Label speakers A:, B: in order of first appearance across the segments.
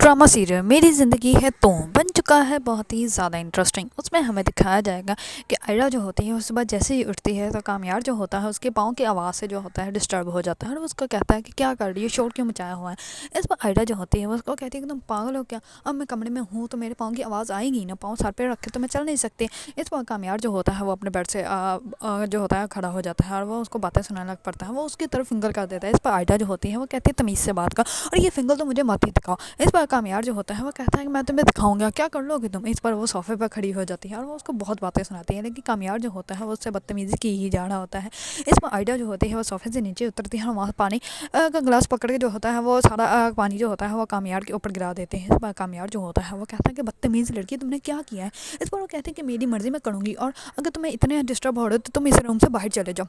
A: Drama serial मेरी ज़िंदगी है तो बन चुका है बहुत ही ज़्यादा इंटरेस्टिंग। उसमें हमें दिखाया जाएगा कि आयरा जो होती है वो सुबह जैसे ही उठती है तो कामयार जो होता है उसके पाँव की आवाज़ से जो होता है डिस्टर्ब हो जाता है और वो उसको कहता है कि क्या कर रही है, शोर क्यों मचाया हुआ है। इस पर आयरा जो होती है वो उसको कहती है कि तुम पागल हो क्या, अब मैं कमरे में हूँ तो मेरे पाँव की आवाज़ आएगी ना, पाँव सर पे रखे तो मैं चल नहीं सकती। इस पर कामयार जो होता है वो अपने बेड से जो होता है खड़ा हो जाता है और वो उसको बातें सुनाने लग पड़ता है। वो उसकी तरफ फिंगर कर देता है। इस पर आयरा जो होती है वो कहती है तमीज़ से बात कर और ये फिंगर तो मुझे मत ही दिखाओ। इस पर कामयार जो होता है वो कहता है कि मैं तुम्हें दिखाऊंगा, क्या कर लोगे तुम। इस पर वो सोफे पर खड़ी हो जाती है और वो उसको बहुत बातें सुनाती है, लेकिन कामयार जो होता है वो उससे बदतमीजी की ही जा रहा होता है। इस पर आयडा जो होती है वो सोफे से नीचे उतरती है और वहाँ पानी का गिलास पकड़ के जो होता है वो सारा पानी जो होता है वो कामयार के ऊपर गिरा देते हैं। इस पर कामयार जो होता है वो कहता है कि बदतमीज़ लड़की तुमने क्या किया है। इस पर वो कहते हैं कि मेरी मर्ज़ी मैं करूँगी और अगर तुम्हें इतने डिस्टर्ब हो रहे हो तो तुम इस रूम से बाहर चले जाओ।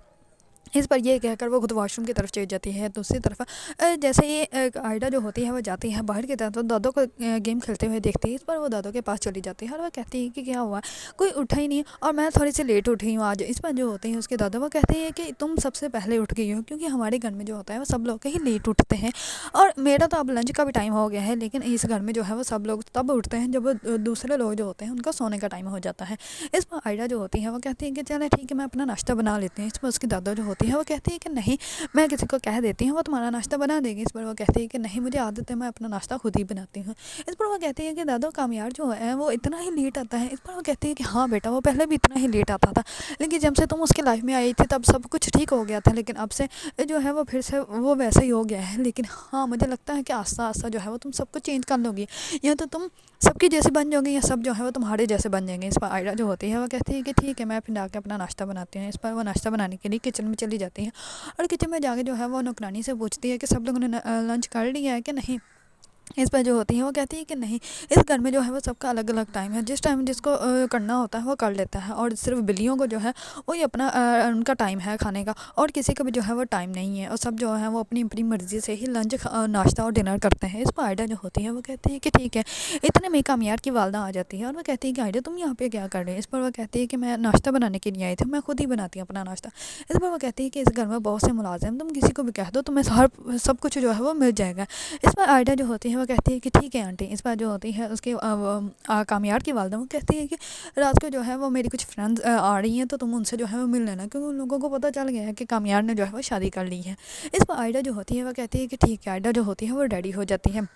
A: इस पर ये कहकर वो खुद वॉशरूम की तरफ चली जाती है। दूसरी तरफ जैसे ही आयडा जो होती है वो जाती है बाहर की तरफ तो दादो को गेम खेलते हुए देखती है। इस पर वो दादो के पास चली जाती है और वो कहती है कि क्या हुआ, कोई उठा ही नहीं और मैं थोड़ी सी लेट उठी हूँ आज। इस पर जो होते हैं उसके दादो वो कहते हैं कि तुम सबसे पहले उठ गई हो, क्योंकि हमारे घर में जो होता है वो सब लोग ही लेट उठते हैं और मेरा तो अब लंच का भी टाइम हो गया है, लेकिन इस घर में जो है वो सब लोग तब उठते हैं जब दूसरे लोग जो होते हैं उनका सोने का टाइम हो जाता है। इस पर आयडा जो होती है वो कहती है कि चलो ठीक है मैं अपना नाश्ता बना लेती हूँ। इस पर उसकी दादा जो होती है वो कहती है कि नहीं, मैं किसी को कह देती हूँ वो तुम्हारा नाश्ता बना देगी। इस पर वो कहती है कि नहीं, मुझे आदत है, मैं अपना नाश्ता खुद ही बनाती हूँ। इस पर वो कहती है कि दादा कामयार जो है वो इतना ही लेट आता है। इस पर वो कहती है कि हाँ बेटा, वो पहले भी इतना ही लेट आता था, लेकिन जब से तुम उसकी लाइफ में आई थी तब सब कुछ ठीक हो गया था, लेकिन अब से जो है वो फिर से वो वैसा ही हो गया है। लेकिन हाँ, मुझे लगता है कि आस्ता आस्ता जो है वो तुम सब कुछ चेंज कर लोगी, या तो तुम सबकी जैसे बन जाओगी या सब जो है वो तुम्हारे जैसे बन जाएंगे। इस पर आयरा जो होती है वो कहती है कि ठीक है मैं फिर आके अपना नाश्ता बनाती हूँ। इस पर वो नाश्ता बनाने के लिए किचन में चली जाती है और किचन में जाके जो है वो नौकरानी से पूछती है कि सब लोगों ने लंच कर लिया है कि नहीं। इस पर जो होती है वो कहती है कि नहीं, इस घर में जो है वो सबका अलग अलग टाइम है, जिस टाइम जिसको करना होता है वो कर लेता है और सिर्फ बिल्लियों को जो है वही अपना उनका टाइम है खाने का और किसी का भी जो है वो टाइम नहीं है और सब जो है वो अपनी अपनी मर्ज़ी से ही लंच नाश्ता और डिनर करते हैं। इस पर आयडा जो होती है वो कहती है कि ठीक है। इतने में कामयार की वालदा आ जाती है और वो कहती है कि आयडा तुम यहाँ पे क्या कर रहे हैं। इस पर वो कहती है कि मैं नाश्ता बनाने के लिए आई थी, मैं खुद ही बनाती हूँ अपना नाश्ता। इस पर वो कहती है कि इस घर में बहुत से मुलाजिम, तुम किसी को भी कह दो तुम्हें हर सब कुछ जो है वो मिल जाएगा। इस पर आयडा जो होती है वो कहती है कि ठीक है आंटी। इस पर जो होती है उसके कामयार की वालदा वो कहती है कि रात को जो है वो मेरी कुछ फ्रेंड्स आ रही हैं तो तुम उनसे जो है वो मिल लेना, क्योंकि उन लोगों को पता चल गया है कि कामयार ने जो है वो शादी कर ली है। इस पर आयडा जो होती है वो कहती है कि ठीक है। आयडा जो होती है वो रेडी हो जाती है।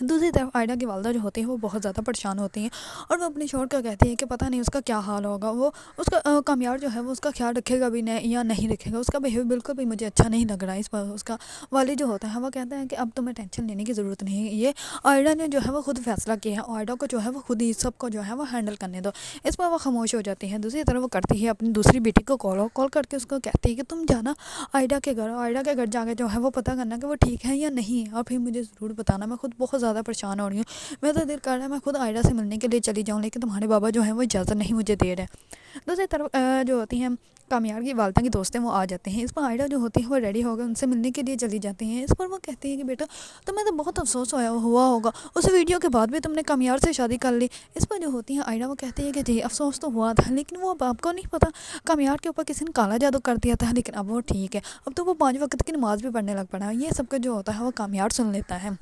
A: दूसरी तरफ आयडा की वालदा जो होती है वो बहुत ज़्यादा परेशान होती हैं और वो अपने शौहर को कहती है कि पता नहीं उसका क्या हाल होगा, वो उसका कामयार जो है वो उसका ख्याल रखेगा भी नहीं या नहीं रखेगा, उसका बिहेव बिल्कुल भी मुझे अच्छा नहीं लग रहा है। इस पर उसका वालिद जो होता है वो कहता है कि अब तुम्हें टेंशन लेने की ज़रूरत नहीं है, ये आयडा ने जो है वो खुद फैसला किया है, आयडा को जो है वो खुद ही सबको जो है वो हैंडल करने दो। इस पर वो खामोश हो जाती है। दूसरी तरफ वो करती है अपनी दूसरी बेटी को कॉल करके उसको कहती है कि तुम जाना आयडा के घर, आयडा के घर जाके जो है वो पता करना कि वो ठीक है या नहीं है और फिर मुझे ज़रूर बताना, मैं खुद बहुत ज़्यादा परेशान हो रही हूँ, मैं तो दिल कर रहा है मैं खुद आयडा से मिलने के लिए चली जाऊँ, लेकिन तुम्हारे बाबा जो है वो इजाज़त नहीं मुझे दे रहे। दूसरी तरफ जो होती हैं कामयार की वालदा की दोस्त हैं वो आ जाते हैं। इस पर आयडा जो होती है वो रेडी होकर उनसे मिलने के लिए चली जाती हैं। इस पर वो कहती है कि बेटा तुम्हें तो बहुत अफसोस हुआ होगा, उस वीडियो के बाद भी तुमने कामयार से शादी कर ली। इस पर जो होती है आयडा वो कहती है कि जी अफसोस तो हुआ था, लेकिन वो अब आपको नहीं पता कामयार के ऊपर किसी ने काला जादू कर दिया था, लेकिन अब वो ठीक है, अब तो वो 5 वक्त की नमाज़ भी पढ़ने लग पड़ा है। ये सब कुछ जो होता है वो कामयार सुन लेता है।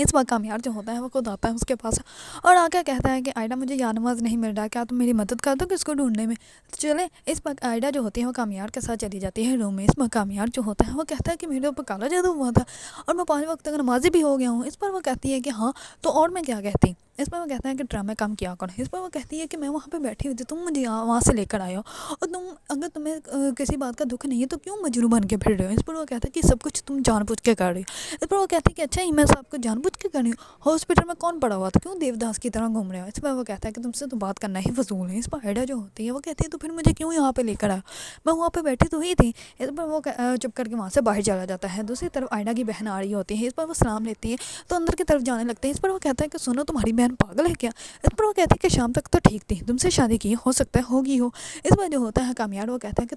A: इस बार कामयार जो होता है वो खुद आता है उसके पास और आके कहता है कि आयडा मुझे या नमाज नहीं मिल रहा, क्या तुम मेरी मदद कर दो कि इसको ढूंढने में। तो चले इस बार आयडा जो होती है वो कामयार के साथ चली जाती है रूम में। इस बार कामयार जो होता है वो कहता है कि मेरे ऊपर काला जादू हुआ था और मैं 5 वक्त तक नमाजी भी हो गया हूँ। इस पर वो कहती है कि हाँ तो और मैं क्या कहती। इस पर वो कहता है कि ड्रामे काम किया करो। इस पर वो कहती है कि मैं वहाँ पे बैठी हुई थी, तुम मुझे वहाँ से लेकर आए हो और तुम अगर तुम्हें किसी बात का दुख नहीं है तो क्यों मजनू बन के फिर रहे हो। इस पर वो कहता है कि सब कुछ तुम जानबूझ के कर रही हो। इस पर वो कहती है कि अच्छा ही मैं सब कुछ जानबूझ के कर रही हूँ, हॉस्पिटल में कौन पड़ा हुआ था, क्यों देवदास की तरह घूम रहे हो। इस पर वो कहता है कि तुमसे तो बात करना ही फजूल है। इस पर आयडा जो होती है वो कहती है तो फिर मुझे क्यों यहाँ पे लेकर आया, मैं वहाँ पे बैठी तो ही थी। इस पर वो चुप करके वहाँ से बाहर चला जाता है। दूसरी तरफ आयडा की बहन आ रही होती है। इस पर वो सलाम लेती है तो अंदर की तरफ जाने लगते हैं। इस पर वो कहता है कि सुनो तुम्हारी बहन पागल है क्या। इस पर वो कहती है कि शाम तक तो ठीक थी, तुमसे शादी की, हो सकता है होगी हो। इस बार जो होता है कामयाब, वो कहता है कि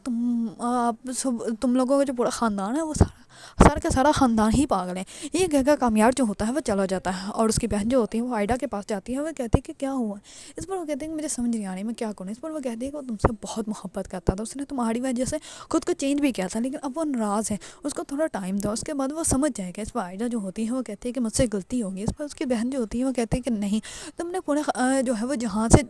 A: तुम लोगों का जो पूरा ख़ानदान है वो सारा सारा का सारा ख़ानदान ही पागल है। ये कहकर कामयाब जो होता है वो चला जाता है, और उसकी बहन जो होती है वो आयडा के पास जाती है। वो कहती है कि क्या हुआ। इस पर वो कहते हैं कि मुझे समझ नहीं आ रही मैं क्या करूँ। इस पर वो कहती है कि वो तुमसे बहुत मोहब्बत करता था, उसने तुम्हारी वजह से खुद को चेंज भी किया था, लेकिन अब वो नाराज़ है, उसको थोड़ा टाइम दो, उसके बाद वो समझ जाएगा। इस पर आयडा जो होती है वो कहती है कि मुझसे गलती होगी। इस पर उसकी बहन जो होती है वो कहती है कि नहीं, तुमने पूरे जो है वो जहाँ से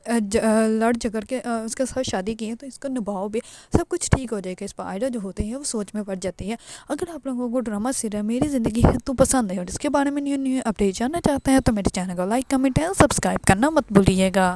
A: लड़ झगड़ के उसके साथ शादी की है, तो इसको निभाओ भी, सब कुछ ठीक हो जाएगा। इस पर आयडा जो होती है वो सोच में पड़ जाती है। अगर आप लोगों को ड्रामा सीरियल मेरी ज़िंदगी है तो पसंद है और इसके बारे में न्यू न्यू अपडेट जानना चाहते हैं, तो मेरे चैनल को लाइक, कमेंट एंड सब्सक्राइब करना मत भूलिएगा।